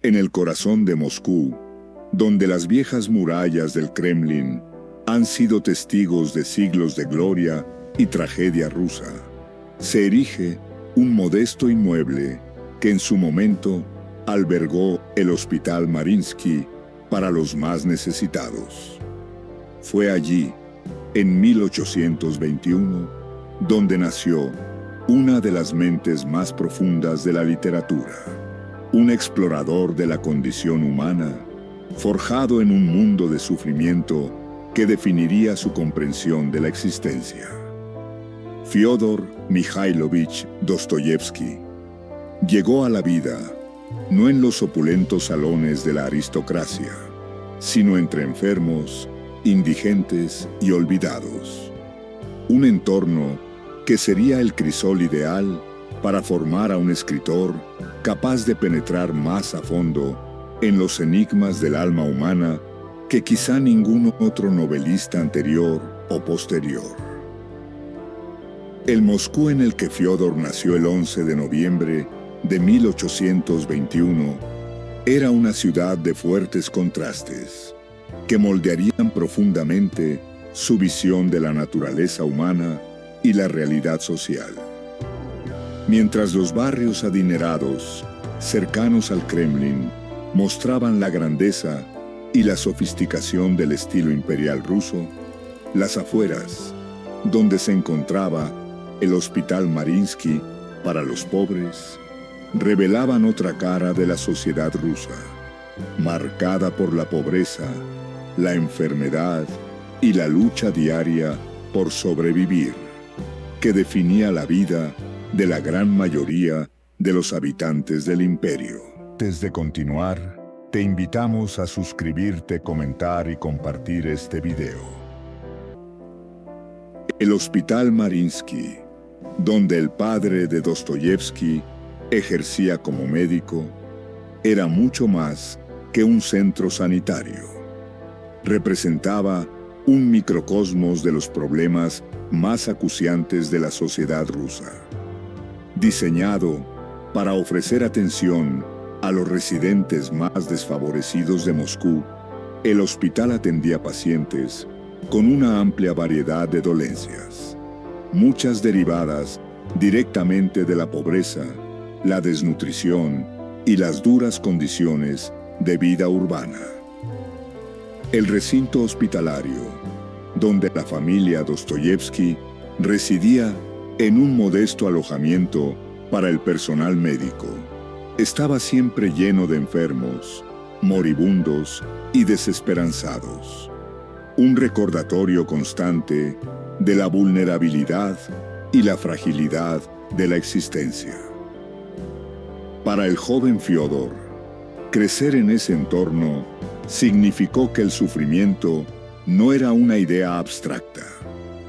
en el corazón de Moscú, donde las viejas murallas del Kremlin han sido testigos de siglos de gloria y tragedia rusa, se erige un modesto inmueble que en su momento albergó el Hospital Mariinsky para los más necesitados. Fue allí, en 1821, donde nació una de las mentes más profundas de la literatura, un explorador de la condición humana, forjado en un mundo de sufrimiento que definiría su comprensión de la existencia. Fyodor Mikhailovich Dostoyevsky llegó a la vida no en los opulentos salones de la aristocracia, sino entre enfermos, indigentes y olvidados. Un entorno que sería el crisol ideal para formar a un escritor capaz de penetrar más a fondo en los enigmas del alma humana que quizá ningún otro novelista anterior o posterior. El Moscú en el que Fyodor nació el 11 de noviembre de 1821 era una ciudad de fuertes contrastes que moldearían profundamente su visión de la naturaleza humana y la realidad social. Mientras los barrios adinerados, cercanos al Kremlin, mostraban la grandeza y la sofisticación del estilo imperial ruso, las afueras, donde se encontraba el Hospital Mariinsky para los pobres, revelaban otra cara de la sociedad rusa, marcada por la pobreza, la enfermedad y la lucha diaria por sobrevivir, que definía la vida de la gran mayoría de los habitantes del imperio. Antes de continuar, te invitamos a suscribirte, comentar y compartir este video. El Hospital Mariinsky, donde el padre de Dostoyevsky ejercía como médico, era mucho más que un centro sanitario. Representaba un microcosmos de los problemas más acuciantes de la sociedad rusa. Diseñado para ofrecer atención a los residentes más desfavorecidos de Moscú, el hospital atendía pacientes con una amplia variedad de dolencias, muchas derivadas directamente de la pobreza, la desnutrición y las duras condiciones de vida urbana. El recinto hospitalario, donde la familia Dostoyevsky residía en un modesto alojamiento para el personal médico, estaba siempre lleno de enfermos, moribundos y desesperanzados. Un recordatorio constante de la vulnerabilidad y la fragilidad de la existencia. Para el joven Fyodor, crecer en ese entorno significó que el sufrimiento no era una idea abstracta,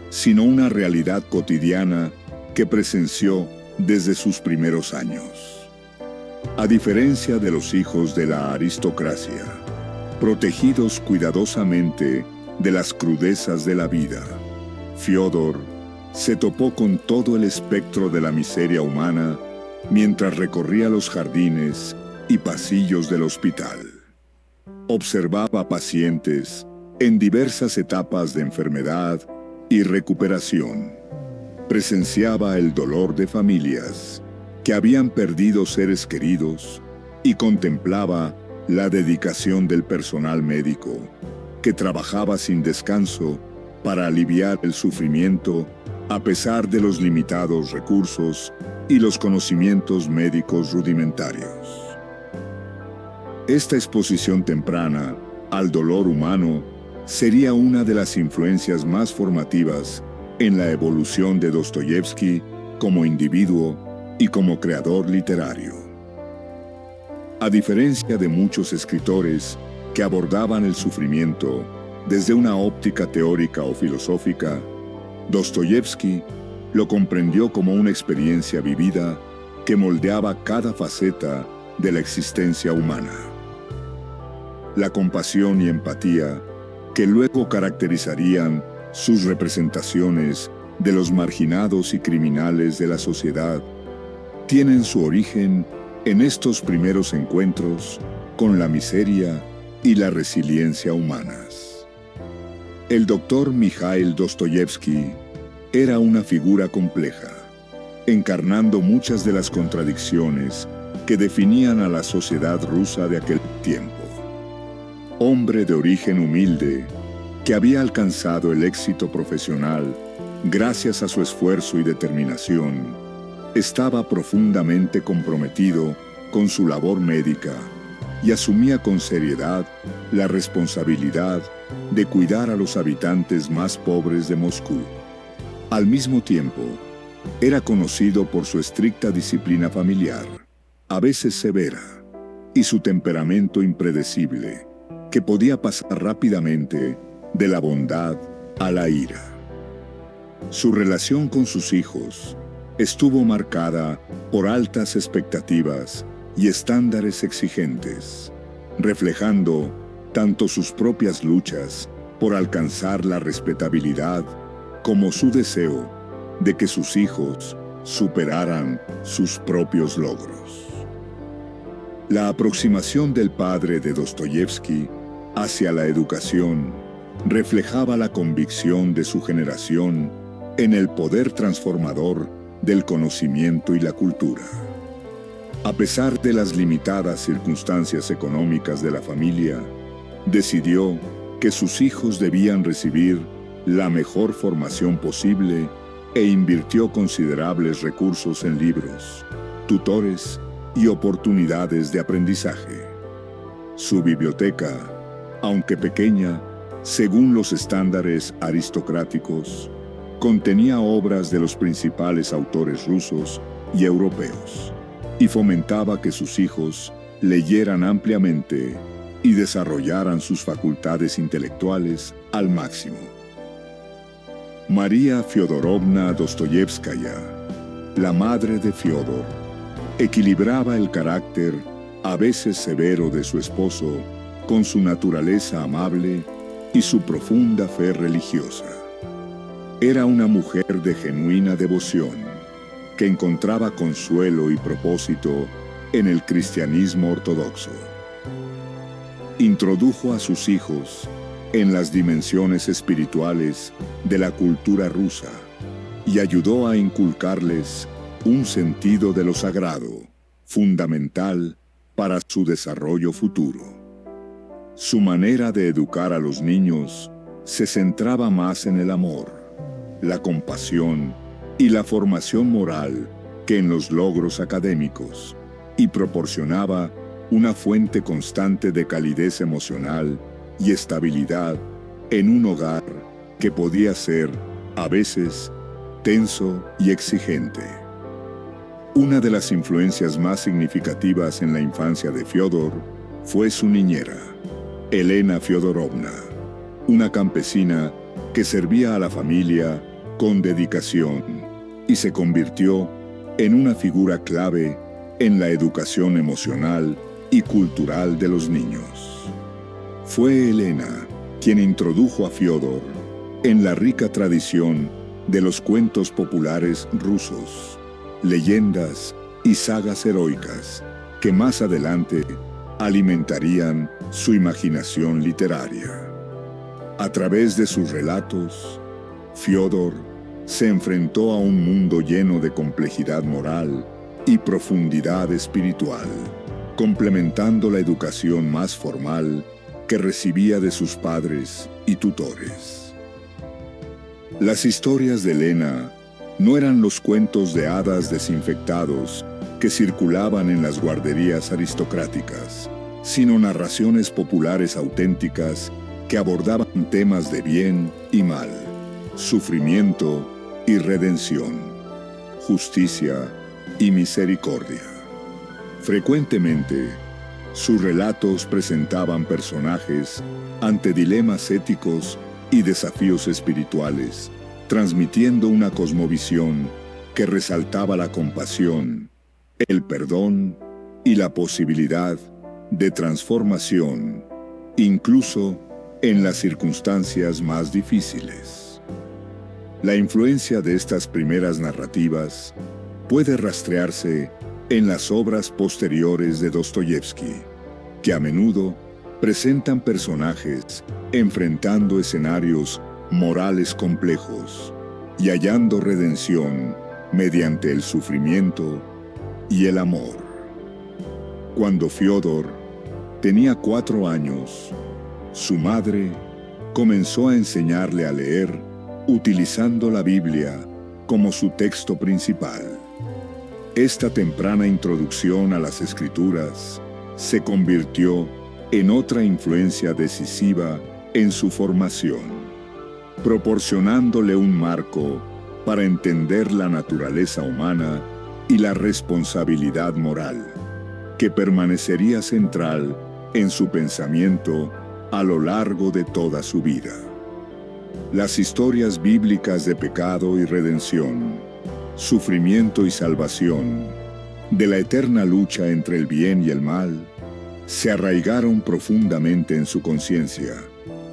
sino una realidad cotidiana que presenció desde sus primeros años. A diferencia de los hijos de la aristocracia, protegidos cuidadosamente de las crudezas de la vida, Fyodor se topó con todo el espectro de la miseria humana mientras recorría los jardines y pasillos del hospital. Observaba pacientes en diversas etapas de enfermedad y recuperación. Presenciaba el dolor de familias que habían perdido seres queridos y contemplaba la dedicación del personal médico que trabajaba sin descanso para aliviar el sufrimiento a pesar de los limitados recursos y los conocimientos médicos rudimentarios. Esta exposición temprana al dolor humano sería una de las influencias más formativas en la evolución de Dostoyevsky como individuo y como creador literario. A diferencia de muchos escritores que abordaban el sufrimiento desde una óptica teórica o filosófica, Dostoyevsky lo comprendió como una experiencia vivida que moldeaba cada faceta de la existencia humana. La compasión y empatía que luego caracterizarían sus representaciones de los marginados y criminales de la sociedad tienen su origen en estos primeros encuentros con la miseria y la resiliencia humanas. El doctor Mikhail Dostoyevsky era una figura compleja, encarnando muchas de las contradicciones que definían a la sociedad rusa de aquel tiempo. Hombre de origen humilde, que había alcanzado el éxito profesional gracias a su esfuerzo y determinación, estaba profundamente comprometido con su labor médica y asumía con seriedad la responsabilidad de cuidar a los habitantes más pobres de Moscú. Al mismo tiempo, era conocido por su estricta disciplina familiar, a veces severa, y su temperamento impredecible, que podía pasar rápidamente de la bondad a la ira. Su relación con sus hijos estuvo marcada por altas expectativas y estándares exigentes, reflejando tanto sus propias luchas por alcanzar la respetabilidad como su deseo de que sus hijos superaran sus propios logros. La aproximación del padre de Dostoyevsky hacia la educación reflejaba la convicción de su generación en el poder transformador del conocimiento y la cultura. A pesar de las limitadas circunstancias económicas de la familia, decidió que sus hijos debían recibir la mejor formación posible e invirtió considerables recursos en libros, tutores y oportunidades de aprendizaje. Su biblioteca, aunque pequeña, según los estándares aristocráticos, contenía obras de los principales autores rusos y europeos, y fomentaba que sus hijos leyeran ampliamente y desarrollaran sus facultades intelectuales al máximo. María Fyodorovna Dostoyevskaya, la madre de Fyodor, equilibraba el carácter a veces severo de su esposo con su naturaleza amable y su profunda fe religiosa. Era una mujer de genuina devoción, que encontraba consuelo y propósito en el cristianismo ortodoxo. Introdujo a sus hijos en las dimensiones espirituales de la cultura rusa y ayudó a inculcarles un sentido de lo sagrado, fundamental para su desarrollo futuro. Su manera de educar a los niños se centraba más en el amor, la compasión y la formación moral que en los logros académicos, y proporcionaba una fuente constante de calidez emocional y estabilidad en un hogar que podía ser, a veces, tenso y exigente. Una de las influencias más significativas en la infancia de Fyodor fue su niñera, Elena Fyodorovna, una campesina que servía a la familia con dedicación y se convirtió en una figura clave en la educación emocional y cultural de los niños. Fue Elena quien introdujo a Fyodor en la rica tradición de los cuentos populares rusos, leyendas y sagas heroicas que más adelante alimentarían su imaginación literaria. A través de sus relatos, Fyodor se enfrentó a un mundo lleno de complejidad moral y profundidad espiritual, complementando la educación más formal que recibía de sus padres y tutores. Las historias de Elena no eran los cuentos de hadas desinfectados que circulaban en las guarderías aristocráticas, sino narraciones populares auténticas que abordaban temas de bien y mal, sufrimiento y redención, justicia y misericordia. Frecuentemente, sus relatos presentaban personajes ante dilemas éticos y desafíos espirituales, transmitiendo una cosmovisión que resaltaba la compasión, el perdón y la posibilidad de transformación, incluso en las circunstancias más difíciles. La influencia de estas primeras narrativas puede rastrearse en las obras posteriores de Dostoyevsky, que a menudo presentan personajes enfrentando escenarios morales complejos y hallando redención mediante el sufrimiento y el amor. Cuando Fiódor tenía 4 años, su madre comenzó a enseñarle a leer utilizando la Biblia como su texto principal. Esta temprana introducción a las Escrituras se convirtió en otra influencia decisiva en su formación, proporcionándole un marco para entender la naturaleza humana y la responsabilidad moral, que permanecería central en su pensamiento a lo largo de toda su vida. Las historias bíblicas de pecado y redención, sufrimiento y salvación, de la eterna lucha entre el bien y el mal, se arraigaron profundamente en su conciencia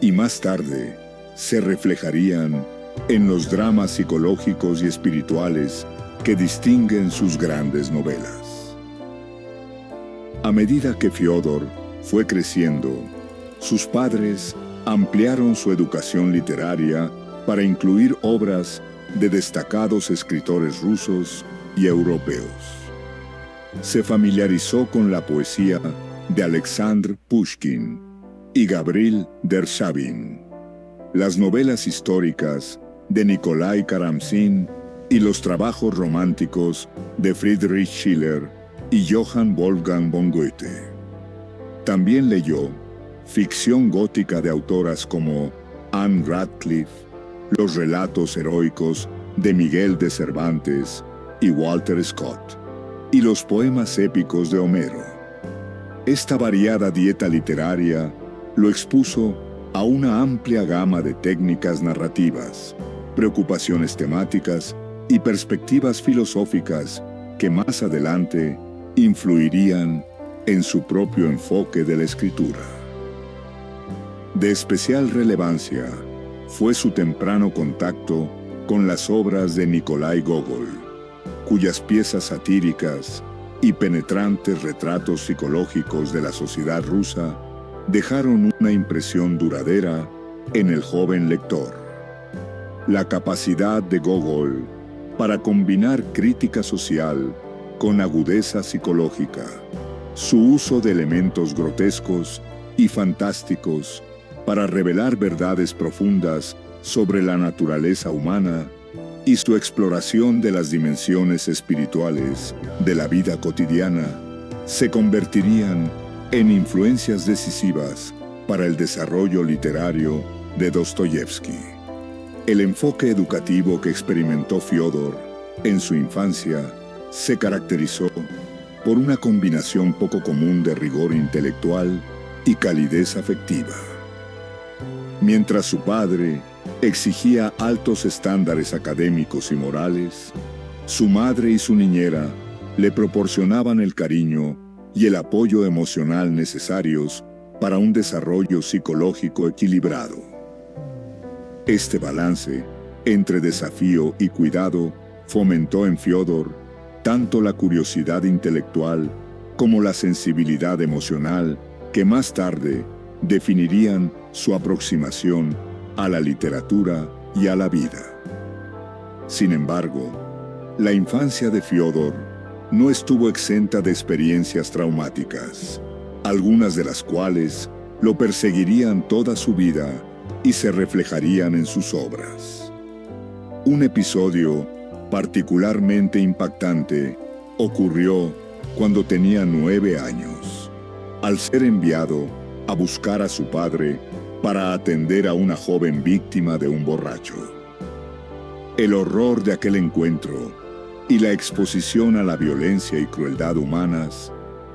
y más tarde se reflejarían en los dramas psicológicos y espirituales que distinguen sus grandes novelas. A medida que Fiódor fue creciendo, sus padres ampliaron su educación literaria para incluir obras de destacados escritores rusos y europeos. Se familiarizó con la poesía de Alexandr Pushkin y Gavril Dershavin, las novelas históricas de Nikolai Karamzin y los trabajos románticos de Friedrich Schiller y Johann Wolfgang von Goethe. También leyó ficción gótica de autoras como Anne Radcliffe, los relatos heroicos de Miguel de Cervantes y Walter Scott, y los poemas épicos de Homero. Esta variada dieta literaria lo expuso a una amplia gama de técnicas narrativas, preocupaciones temáticas y perspectivas filosóficas que más adelante influirían en su propio enfoque de la escritura. De especial relevancia fue su temprano contacto con las obras de Nikolai Gogol, cuyas piezas satíricas y penetrantes retratos psicológicos de la sociedad rusa dejaron una impresión duradera en el joven lector. La capacidad de Gogol para combinar crítica social con agudeza psicológica, su uso de elementos grotescos y fantásticos para revelar verdades profundas sobre la naturaleza humana y su exploración de las dimensiones espirituales de la vida cotidiana se convertirían en influencias decisivas para el desarrollo literario de Dostoyevsky. El enfoque educativo que experimentó Fiódor en su infancia se caracterizó por una combinación poco común de rigor intelectual y calidez afectiva. Mientras su padre exigía altos estándares académicos y morales, su madre y su niñera le proporcionaban el cariño y el apoyo emocional necesarios para un desarrollo psicológico equilibrado. Este balance entre desafío y cuidado fomentó en Fiódor tanto la curiosidad intelectual como la sensibilidad emocional que más tarde definirían su aproximación a la literatura y a la vida. Sin embargo, la infancia de Fiódor no estuvo exenta de experiencias traumáticas, algunas de las cuales lo perseguirían toda su vida y se reflejarían en sus obras. Un episodio particularmente impactante ocurrió cuando tenía 9 años, al ser enviado a buscar a su padre para atender a una joven víctima de un borracho. El horror de aquel encuentro y la exposición a la violencia y crueldad humanas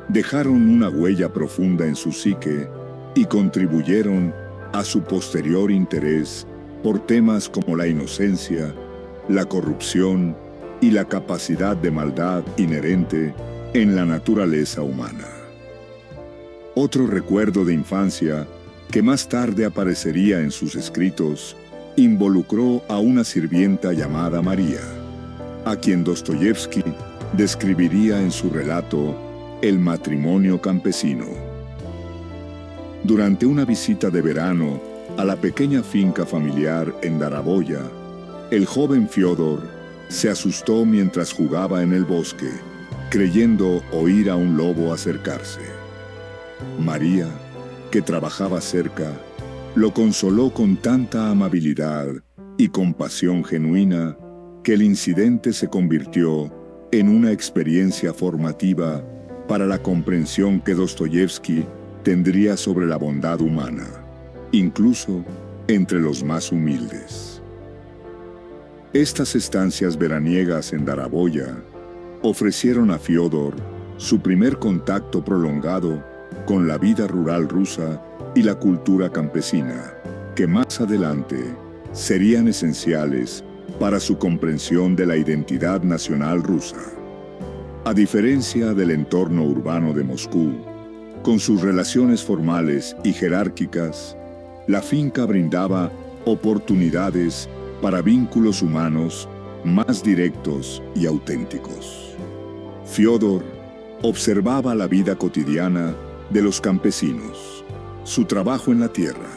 dejaron una huella profunda en su psique y contribuyeron a su posterior interés por temas como la inocencia, la corrupción y la capacidad de maldad inherente en la naturaleza humana. Otro recuerdo de infancia que más tarde aparecería en sus escritos involucró a una sirvienta llamada María, a quien Dostoyevsky describiría en su relato El matrimonio campesino. Durante una visita de verano a la pequeña finca familiar en Daraboya, el joven Fiódor se asustó mientras jugaba en el bosque, creyendo oír a un lobo acercarse. María, que trabajaba cerca, lo consoló con tanta amabilidad y compasión genuina que el incidente se convirtió en una experiencia formativa para la comprensión que Dostoyevski tendría sobre la bondad humana, incluso entre los más humildes. Estas estancias veraniegas en Daraboya ofrecieron a Fiódor su primer contacto prolongado con la vida rural rusa y la cultura campesina, que más adelante serían esenciales para su comprensión de la identidad nacional rusa. A diferencia del entorno urbano de Moscú, con sus relaciones formales y jerárquicas, la finca brindaba oportunidades para vínculos humanos más directos y auténticos. Fiódor observaba la vida cotidiana de los campesinos, su trabajo en la tierra,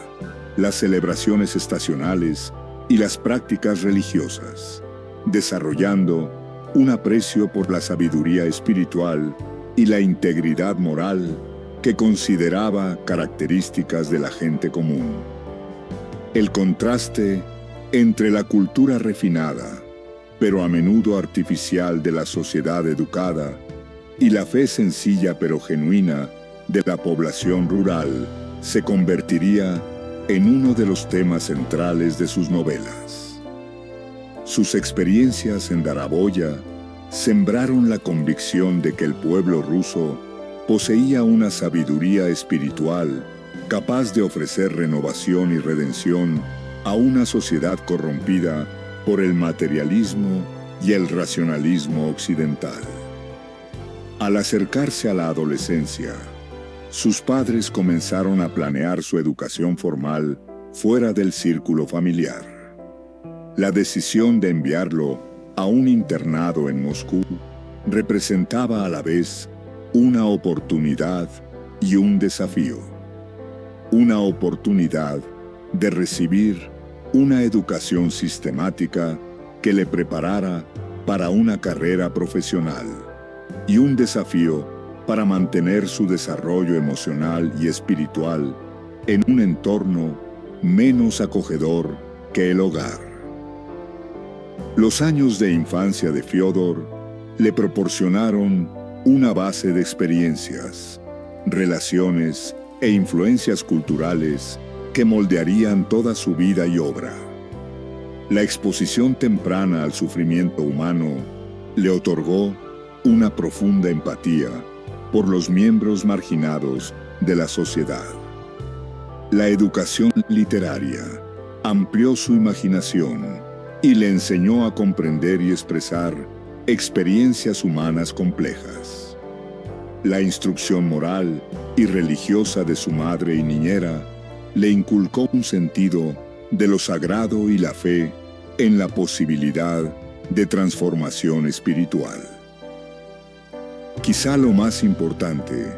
las celebraciones estacionales y las prácticas religiosas, desarrollando un aprecio por la sabiduría espiritual y la integridad moral que consideraba características de la gente común. El contraste entre la cultura refinada, pero a menudo artificial de la sociedad educada, y la fe sencilla pero genuina de la población rural, se convertiría en uno de los temas centrales de sus novelas. Sus experiencias en Daraboya sembraron la convicción de que el pueblo ruso poseía una sabiduría espiritual capaz de ofrecer renovación y redención a una sociedad corrompida por el materialismo y el racionalismo occidental. Al acercarse a la adolescencia, sus padres comenzaron a planear su educación formal fuera del círculo familiar. La decisión de enviarlo a un internado en Moscú representaba a la vez una oportunidad y un desafío. Una oportunidad de recibir una educación sistemática que le preparara para una carrera profesional, y un desafío para mantener su desarrollo emocional y espiritual en un entorno menos acogedor que el hogar. Los años de infancia de Fiódor le proporcionaron una base de experiencias, relaciones e influencias culturales que moldearían toda su vida y obra. La exposición temprana al sufrimiento humano le otorgó una profunda empatía por los miembros marginados de la sociedad. La educación literaria amplió su imaginación y le enseñó a comprender y expresar experiencias humanas complejas. La instrucción moral y religiosa de su madre y niñera le inculcó un sentido de lo sagrado y la fe en la posibilidad de transformación espiritual. Quizá lo más importante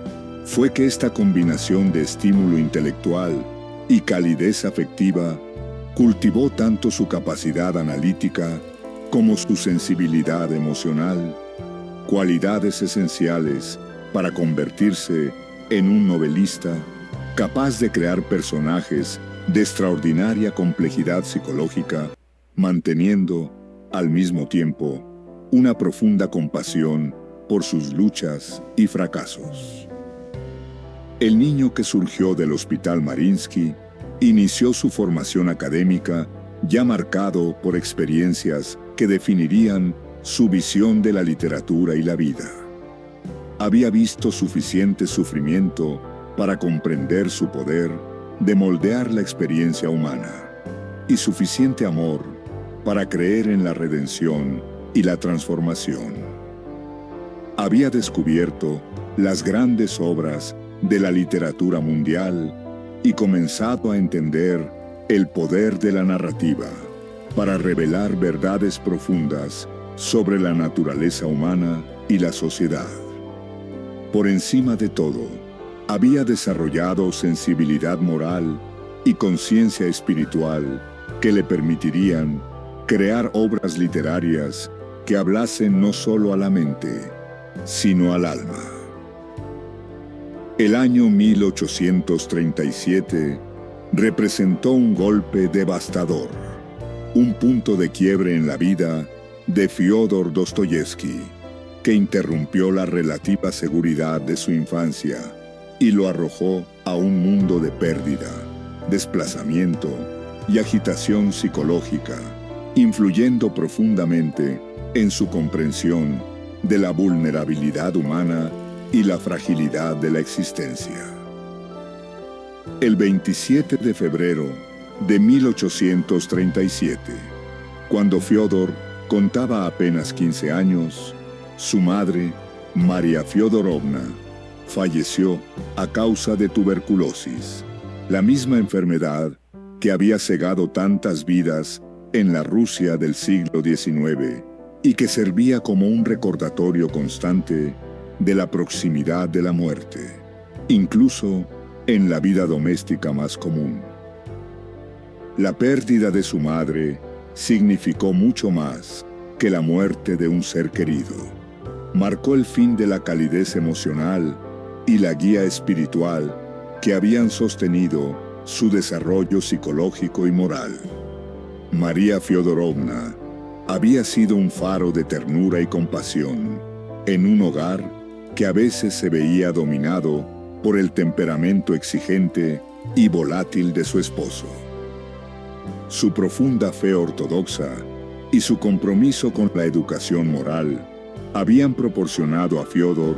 fue que esta combinación de estímulo intelectual y calidez afectiva cultivó tanto su capacidad analítica como su sensibilidad emocional, cualidades esenciales para convertirse en un novelista capaz de crear personajes de extraordinaria complejidad psicológica, manteniendo, al mismo tiempo, una profunda compasión por sus luchas y fracasos. El niño que surgió del Hospital Mariinsky inició su formación académica ya marcado por experiencias que definirían su visión de la literatura y la vida. Había visto suficiente sufrimiento para comprender su poder de moldear la experiencia humana y suficiente amor para creer en la redención y la transformación. Había descubierto las grandes obras de la literatura mundial y comenzado a entender el poder de la narrativa para revelar verdades profundas sobre la naturaleza humana y la sociedad. Por encima de todo, había desarrollado sensibilidad moral y conciencia espiritual que le permitirían crear obras literarias que hablasen no solo a la mente, sino al alma. El año 1837 representó un golpe devastador, un punto de quiebre en la vida de Fyodor Dostoyevsky, que interrumpió la relativa seguridad de su infancia y lo arrojó a un mundo de pérdida, desplazamiento y agitación psicológica, influyendo profundamente en su comprensión de la vulnerabilidad humana y la fragilidad de la existencia. El 27 de febrero de 1837, cuando Fyodor contaba apenas 15 años, su madre, María Fyodorovna, falleció a causa de tuberculosis, la misma enfermedad que había cegado tantas vidas en la Rusia del siglo XIX y que servía como un recordatorio constante de la proximidad de la muerte, incluso en la vida doméstica más común. La pérdida de su madre significó mucho más que la muerte de un ser querido. Marcó el fin de la calidez emocional y la guía espiritual que habían sostenido su desarrollo psicológico y moral. María Fyodorovna había sido un faro de ternura y compasión en un hogar que a veces se veía dominado por el temperamento exigente y volátil de su esposo. Su profunda fe ortodoxa y su compromiso con la educación moral habían proporcionado a Fyodor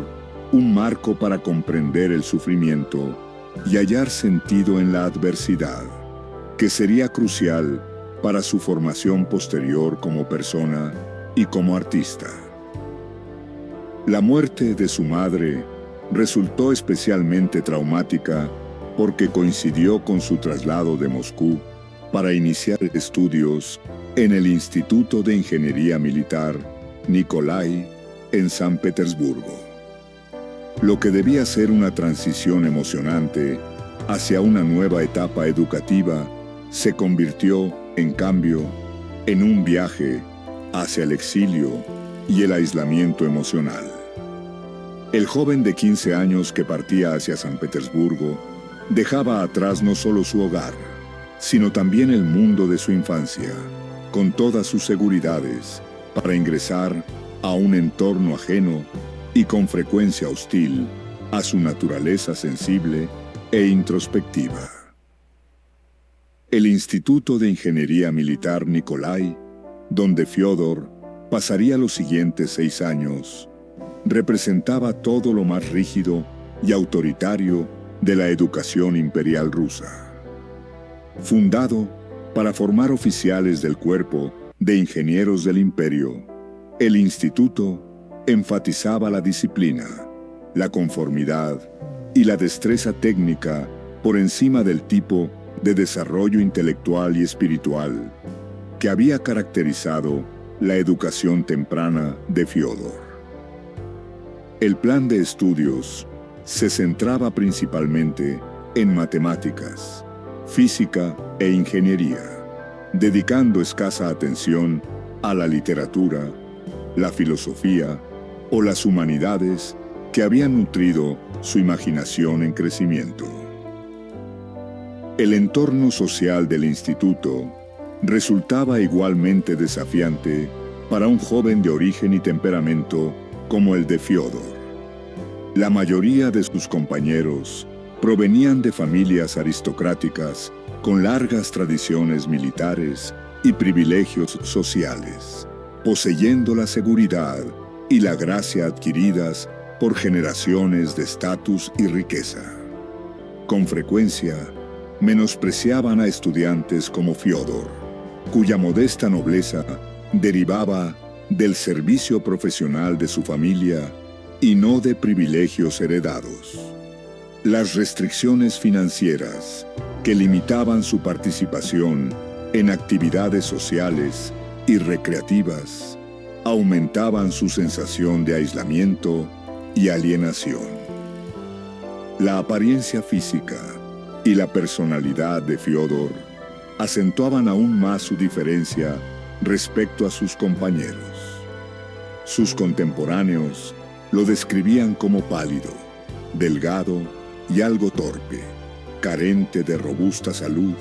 un marco para comprender el sufrimiento y hallar sentido en la adversidad, que sería crucial para su formación posterior como persona y como artista. La muerte de su madre resultó especialmente traumática porque coincidió con su traslado de Moscú para iniciar estudios en el Instituto de Ingeniería Militar Nikolai en San Petersburgo. Lo que debía ser una transición emocionante hacia una nueva etapa educativa se convirtió, en cambio, en un viaje hacia el exilio y el aislamiento emocional. El joven de 15 años que partía hacia San Petersburgo dejaba atrás no solo su hogar, sino también el mundo de su infancia, con todas sus seguridades, para ingresar a un entorno ajeno y con frecuencia hostil a su naturaleza sensible e introspectiva. El Instituto de Ingeniería Militar Nikolai, donde Fyodor pasaría los siguientes 6 años, representaba todo lo más rígido y autoritario de la educación imperial rusa. Fundado para formar oficiales del cuerpo de ingenieros del imperio, el instituto enfatizaba la disciplina, la conformidad y la destreza técnica por encima del tipo de desarrollo intelectual y espiritual que había caracterizado la educación temprana de Fyodor. El plan de estudios se centraba principalmente en matemáticas, física e ingeniería, dedicando escasa atención a la literatura, la filosofía o las humanidades que habían nutrido su imaginación en crecimiento. El entorno social del instituto resultaba igualmente desafiante para un joven de origen y temperamento como el de Fyodor. La mayoría de sus compañeros provenían de familias aristocráticas con largas tradiciones militares y privilegios sociales, poseyendo la seguridad y la gracia adquiridas por generaciones de estatus y riqueza. Con frecuencia, menospreciaban a estudiantes como Fyodor, cuya modesta nobleza derivaba del servicio profesional de su familia y no de privilegios heredados. Las restricciones financieras que limitaban su participación en actividades sociales y recreativas aumentaban su sensación de aislamiento y alienación. La apariencia física y la personalidad de Fiódor acentuaban aún más su diferencia respecto a sus compañeros. Sus contemporáneos lo describían como pálido, delgado y algo torpe, carente de robusta salud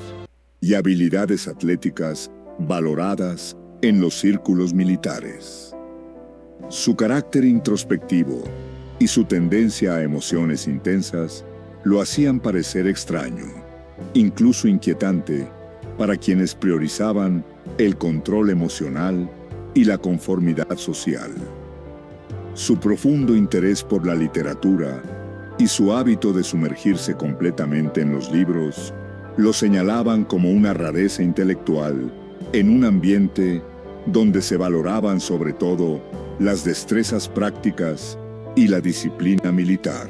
y habilidades atléticas valoradas en los círculos militares. Su carácter introspectivo y su tendencia a emociones intensas lo hacían parecer extraño, incluso inquietante, para quienes priorizaban el control emocional y la conformidad social. Su profundo interés por la literatura y su hábito de sumergirse completamente en los libros lo señalaban como una rareza intelectual en un ambiente donde se valoraban sobre todo las destrezas prácticas y la disciplina militar.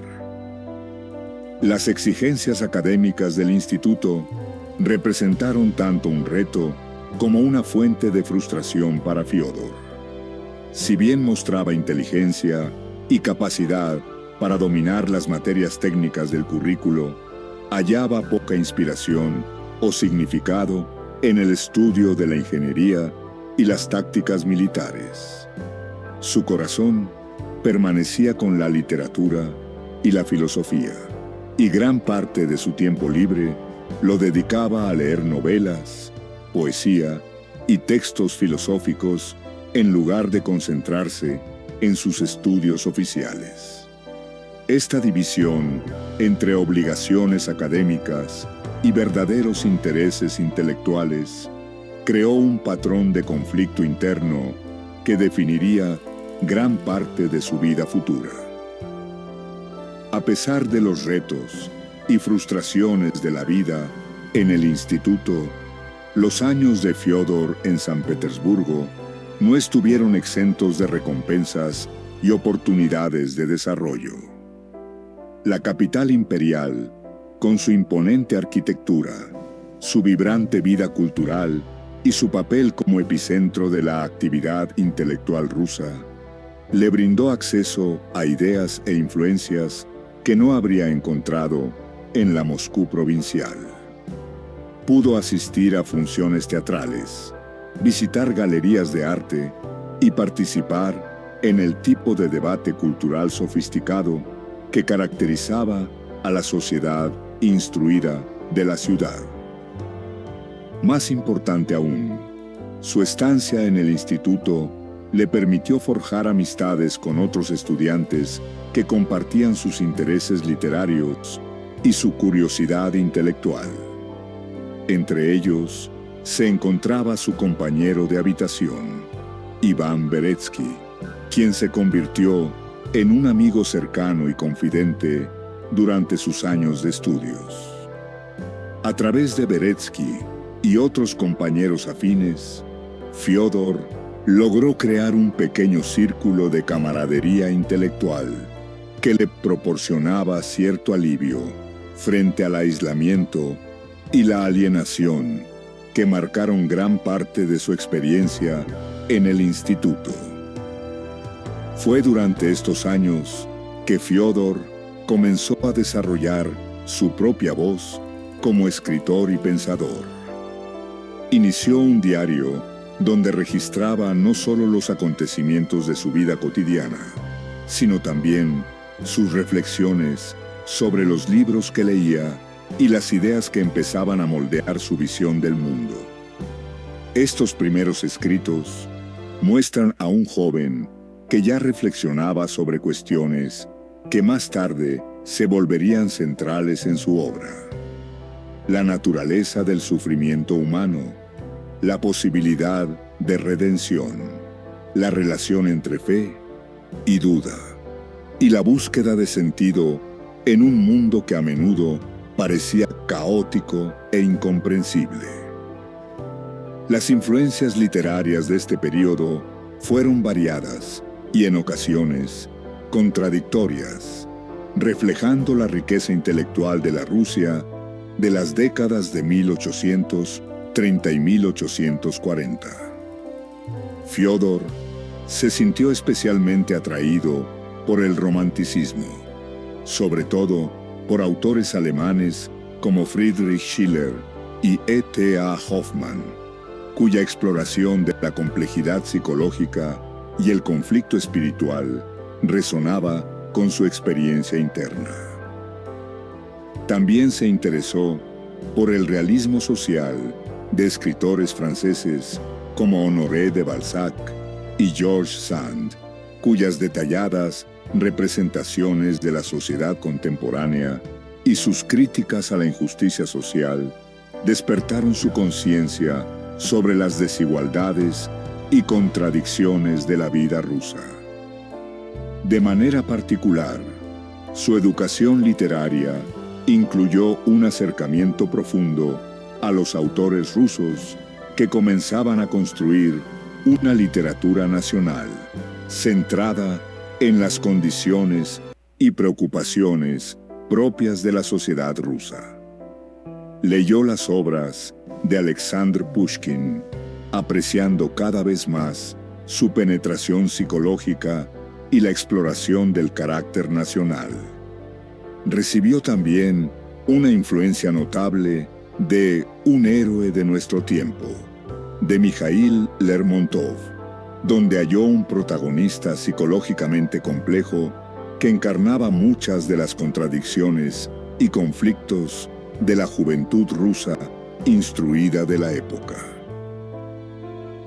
Las exigencias académicas del instituto representaron tanto un reto como una fuente de frustración para Fiódor. Si bien mostraba inteligencia y capacidad para dominar las materias técnicas del currículo, hallaba poca inspiración o significado en el estudio de la ingeniería y las tácticas militares. Su corazón permanecía con la literatura y la filosofía, y gran parte de su tiempo libre lo dedicaba a leer novelas, poesía y textos filosóficos en lugar de concentrarse en sus estudios oficiales. Esta división entre obligaciones académicas y verdaderos intereses intelectuales creó un patrón de conflicto interno que definiría gran parte de su vida futura. A pesar de los retos y frustraciones de la vida en el instituto, los años de Fiódor en San Petersburgo no estuvieron exentos de recompensas y oportunidades de desarrollo. La capital imperial, con su imponente arquitectura, su vibrante vida cultural y su papel como epicentro de la actividad intelectual rusa, le brindó acceso a ideas e influencias que no habría encontrado en la Moscú provincial. Pudo asistir a funciones teatrales, visitar galerías de arte y participar en el tipo de debate cultural sofisticado que caracterizaba a la sociedad instruida de la ciudad. Más importante aún, su estancia en el instituto le permitió forjar amistades con otros estudiantes que compartían sus intereses literarios y su curiosidad intelectual. Entre ellos, se encontraba su compañero de habitación, Iván Beretsky, quien se convirtió en un amigo cercano y confidente durante sus años de estudios. A través de Beretsky y otros compañeros afines, Fiódor logró crear un pequeño círculo de camaradería intelectual que le proporcionaba cierto alivio frente al aislamiento y la alienación que marcaron gran parte de su experiencia en el instituto. Fue durante estos años que Fiódor comenzó a desarrollar su propia voz como escritor y pensador. Inició un diario donde registraba no solo los acontecimientos de su vida cotidiana, sino también sus reflexiones sobre los libros que leía y las ideas que empezaban a moldear su visión del mundo. Estos primeros escritos muestran a un joven que ya reflexionaba sobre cuestiones que más tarde se volverían centrales en su obra. La naturaleza del sufrimiento humano, la posibilidad de redención, la relación entre fe y duda, y la búsqueda de sentido en un mundo que a menudo parecía caótico e incomprensible. Las influencias literarias de este periodo fueron variadas y en ocasiones contradictorias, reflejando la riqueza intelectual de la Rusia de las décadas de 1830 y 1840. Fiódor se sintió especialmente atraído por el romanticismo, sobre todo por autores alemanes como Friedrich Schiller y E.T.A. Hoffmann, cuya exploración de la complejidad psicológica y el conflicto espiritual resonaba con su experiencia interna. También se interesó por el realismo social de escritores franceses como Honoré de Balzac y Georges Sand, cuyas detalladas representaciones de la sociedad contemporánea y sus críticas a la injusticia social despertaron su conciencia sobre las desigualdades y contradicciones de la vida rusa. De manera particular, su educación literaria incluyó un acercamiento profundo a los autores rusos que comenzaban a construir una literatura nacional centrada en las condiciones y preocupaciones propias de la sociedad rusa. Leyó las obras de Alexander Pushkin, apreciando cada vez más su penetración psicológica y la exploración del carácter nacional. Recibió también una influencia notable de Un héroe de nuestro tiempo, de Mikhail Lermontov, donde halló un protagonista psicológicamente complejo que encarnaba muchas de las contradicciones y conflictos de la juventud rusa instruida de la época.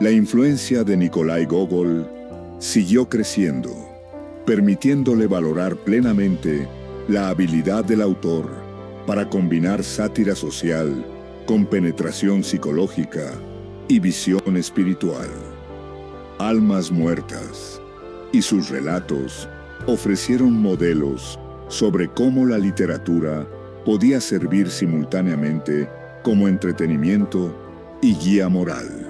La influencia de Nikolai Gogol siguió creciendo, permitiéndole valorar plenamente la habilidad del autor para combinar sátira social con penetración psicológica y visión espiritual. Almas muertas y sus relatos ofrecieron modelos sobre cómo la literatura podía servir simultáneamente como entretenimiento y guía moral,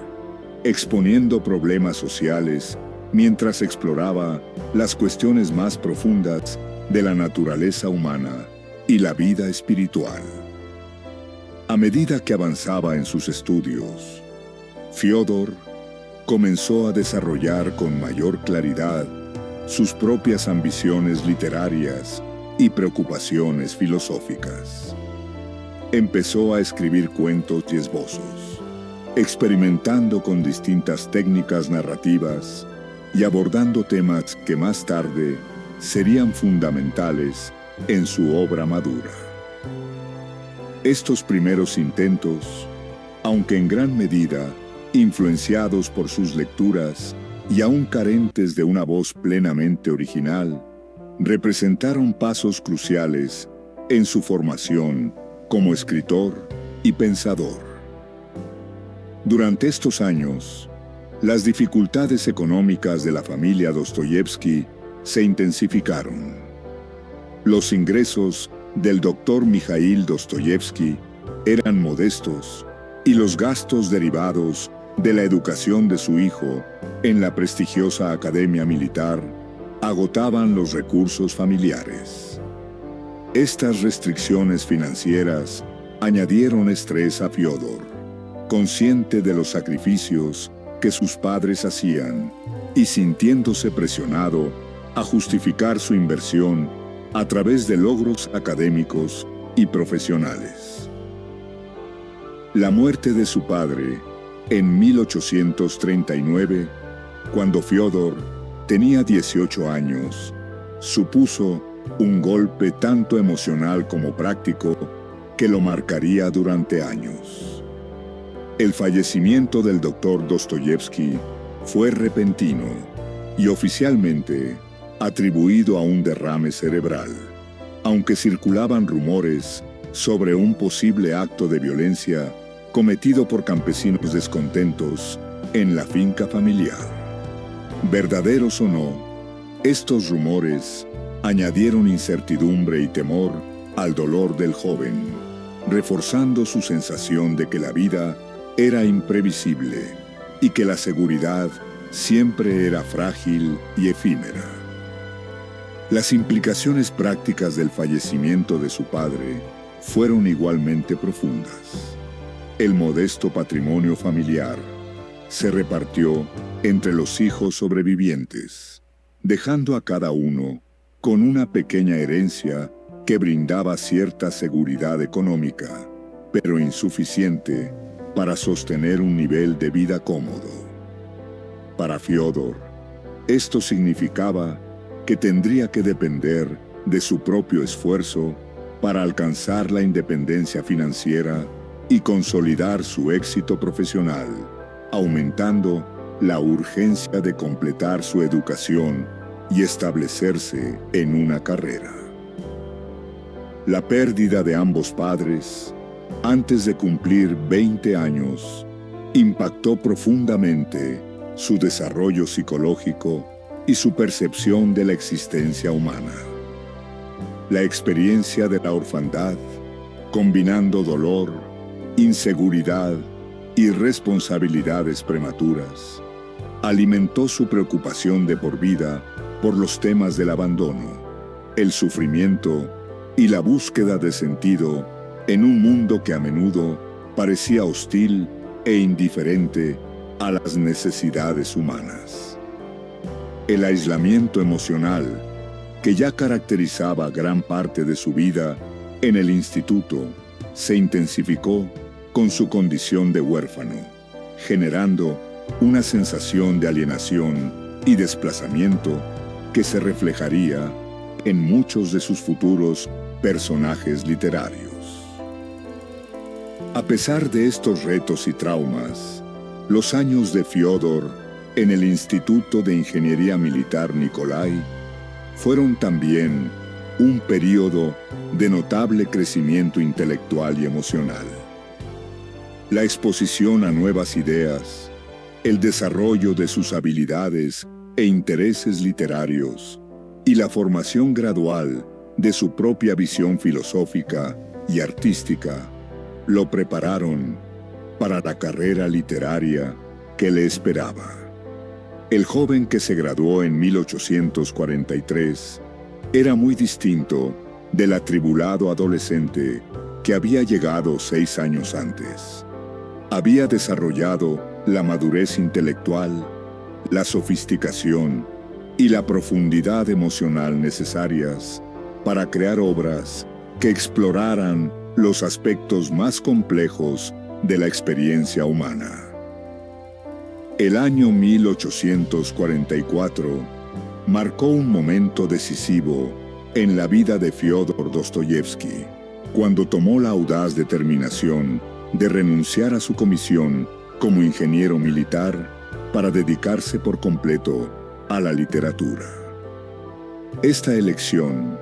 exponiendo problemas sociales mientras exploraba las cuestiones más profundas de la naturaleza humana y la vida espiritual. A medida que avanzaba en sus estudios, Fyodor comenzó a desarrollar con mayor claridad sus propias ambiciones literarias y preocupaciones filosóficas. Empezó a escribir cuentos y esbozos, experimentando con distintas técnicas narrativas y abordando temas que más tarde serían fundamentales en su obra madura. Estos primeros intentos, aunque en gran medida influenciados por sus lecturas y aún carentes de una voz plenamente original, representaron pasos cruciales en su formación como escritor y pensador. Durante estos años, las dificultades económicas de la familia Dostoyevsky se intensificaron. Los ingresos del doctor Mikhail Dostoyevsky eran modestos y los gastos derivados de la educación de su hijo en la prestigiosa academia militar agotaban los recursos familiares. Estas restricciones financieras añadieron estrés a Fyodor, consciente de los sacrificios que sus padres hacían y sintiéndose presionado a justificar su inversión a través de logros académicos y profesionales. La muerte de su padre en 1839, cuando Fyodor tenía 18 años, supuso un golpe tanto emocional como práctico que lo marcaría durante años. El fallecimiento del doctor Dostoyevsky fue repentino y oficialmente atribuido a un derrame cerebral, aunque circulaban rumores sobre un posible acto de violencia cometido por campesinos descontentos en la finca familiar. Verdaderos o no, estos rumores añadieron incertidumbre y temor al dolor del joven, reforzando su sensación de que la vida era imprevisible y que la seguridad siempre era frágil y efímera. Las implicaciones prácticas del fallecimiento de su padre fueron igualmente profundas. El modesto patrimonio familiar se repartió entre los hijos sobrevivientes, dejando a cada uno con una pequeña herencia que brindaba cierta seguridad económica, pero insuficiente para sostener un nivel de vida cómodo. Para Fiódor, esto significaba que tendría que depender de su propio esfuerzo para alcanzar la independencia financiera y consolidar su éxito profesional, aumentando la urgencia de completar su educación y establecerse en una carrera. La pérdida de ambos padres, antes de cumplir 20 años, impactó profundamente su desarrollo psicológico y su percepción de la existencia humana. La experiencia de la orfandad, combinando dolor, inseguridad y responsabilidades prematuras, alimentó su preocupación de por vida por los temas del abandono, el sufrimiento y la búsqueda de sentido en un mundo que a menudo parecía hostil e indiferente a las necesidades humanas. El aislamiento emocional, que ya caracterizaba gran parte de su vida en el instituto, se intensificó con su condición de huérfano, generando una sensación de alienación y desplazamiento que se reflejaría en muchos de sus futuros personajes literarios. A pesar de estos retos y traumas, los años de Fiódor en el Instituto de Ingeniería Militar Nikolai fueron también un período de notable crecimiento intelectual y emocional. La exposición a nuevas ideas, el desarrollo de sus habilidades e intereses literarios y la formación gradual de su propia visión filosófica y artística lo prepararon para la carrera literaria que le esperaba. El joven que se graduó en 1843 era muy distinto del atribulado adolescente que había llegado 6 años antes. Había desarrollado la madurez intelectual, la sofisticación y la profundidad emocional necesarias para crear obras que exploraran los aspectos más complejos de la experiencia humana. El año 1844 marcó un momento decisivo en la vida de Fiódor Dostoyevski, cuando tomó la audaz determinación de renunciar a su comisión como ingeniero militar para dedicarse por completo a la literatura. Esta elección,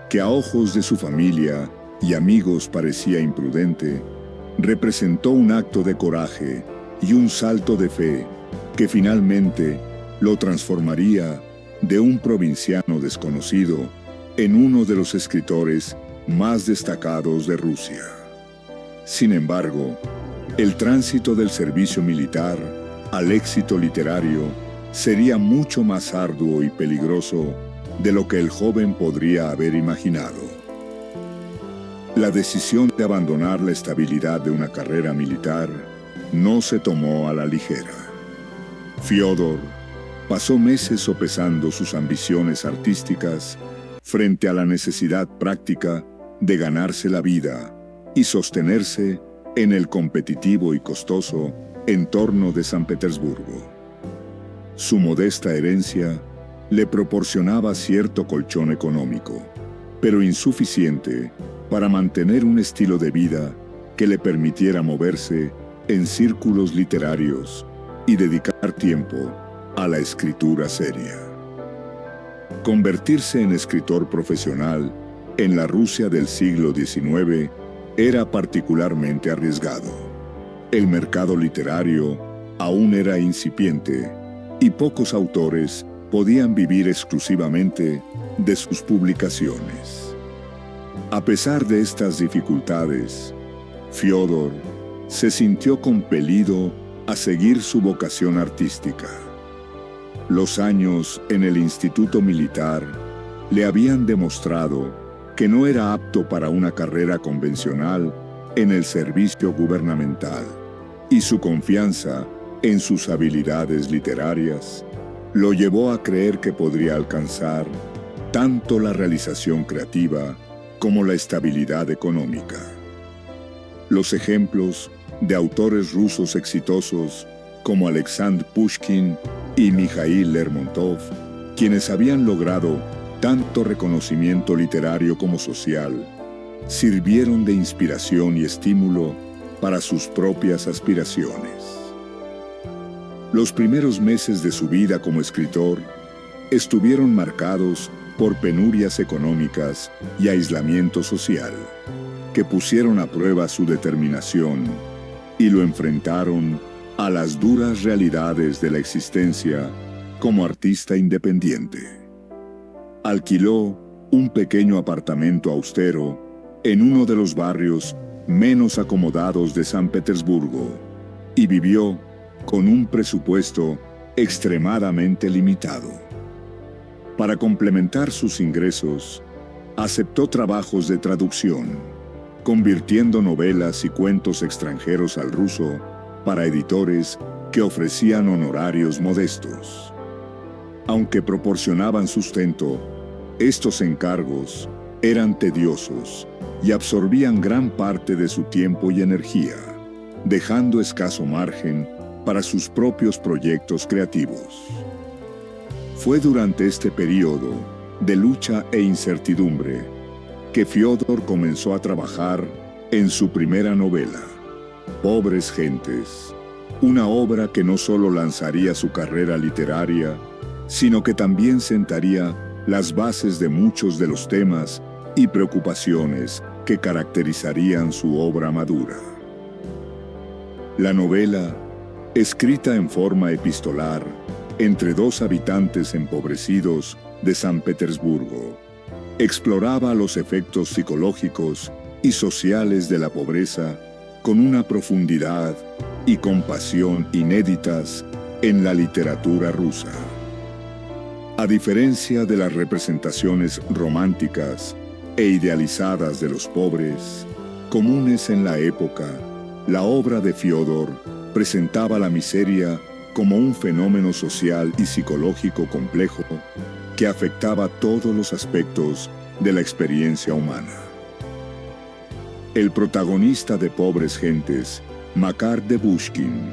que a ojos de su familia y amigos parecía imprudente, representó un acto de coraje y un salto de fe que finalmente lo transformaría de un provinciano desconocido en uno de los escritores más destacados de Rusia. Sin embargo, el tránsito del servicio militar al éxito literario sería mucho más arduo y peligroso de lo que el joven podría haber imaginado. La decisión de abandonar la estabilidad de una carrera militar no se tomó a la ligera. Fiódor pasó meses sopesando sus ambiciones artísticas frente a la necesidad práctica de ganarse la vida y sostenerse en el competitivo y costoso entorno de San Petersburgo. Su modesta herencia le proporcionaba cierto colchón económico, pero insuficiente para mantener un estilo de vida que le permitiera moverse en círculos literarios y dedicar tiempo a la escritura seria. Convertirse en escritor profesional en la Rusia del siglo XIX era particularmente arriesgado. El mercado literario aún era incipiente y pocos autores podían vivir exclusivamente de sus publicaciones. A pesar de estas dificultades, Fiódor se sintió compelido a seguir su vocación artística. Los años en el Instituto Militar le habían demostrado que no era apto para una carrera convencional en el servicio gubernamental, y su confianza en sus habilidades literarias lo llevó a creer que podría alcanzar tanto la realización creativa como la estabilidad económica. Los ejemplos de autores rusos exitosos como Alexander Pushkin y Mikhail Lermontov, quienes habían logrado tanto reconocimiento literario como social, sirvieron de inspiración y estímulo para sus propias aspiraciones. Los primeros meses de su vida como escritor estuvieron marcados por penurias económicas y aislamiento social, que pusieron a prueba su determinación y lo enfrentaron a las duras realidades de la existencia como artista independiente. Alquiló un pequeño apartamento austero en uno de los barrios menos acomodados de San Petersburgo y vivió con un presupuesto extremadamente limitado. Para complementar sus ingresos, aceptó trabajos de traducción, convirtiendo novelas y cuentos extranjeros al ruso para editores que ofrecían honorarios modestos. Aunque proporcionaban sustento, estos encargos eran tediosos y absorbían gran parte de su tiempo y energía, dejando escaso margen para sus propios proyectos creativos. Fue durante este periodo de lucha e incertidumbre que Fiódor comenzó a trabajar en su primera novela, Pobres Gentes, una obra que no solo lanzaría su carrera literaria, sino que también sentaría las bases de muchos de los temas y preocupaciones que caracterizarían su obra madura. La novela, escrita en forma epistolar entre dos habitantes empobrecidos de San Petersburgo, exploraba los efectos psicológicos y sociales de la pobreza con una profundidad y compasión inéditas en la literatura rusa. A diferencia de las representaciones románticas e idealizadas de los pobres, comunes en la época, la obra de Fiódor presentaba la miseria como un fenómeno social y psicológico complejo que afectaba todos los aspectos de la experiencia humana. El protagonista de Pobres Gentes, Makar Debushkin,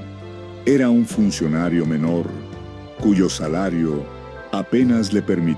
era un funcionario menor cuyo salario apenas le permitía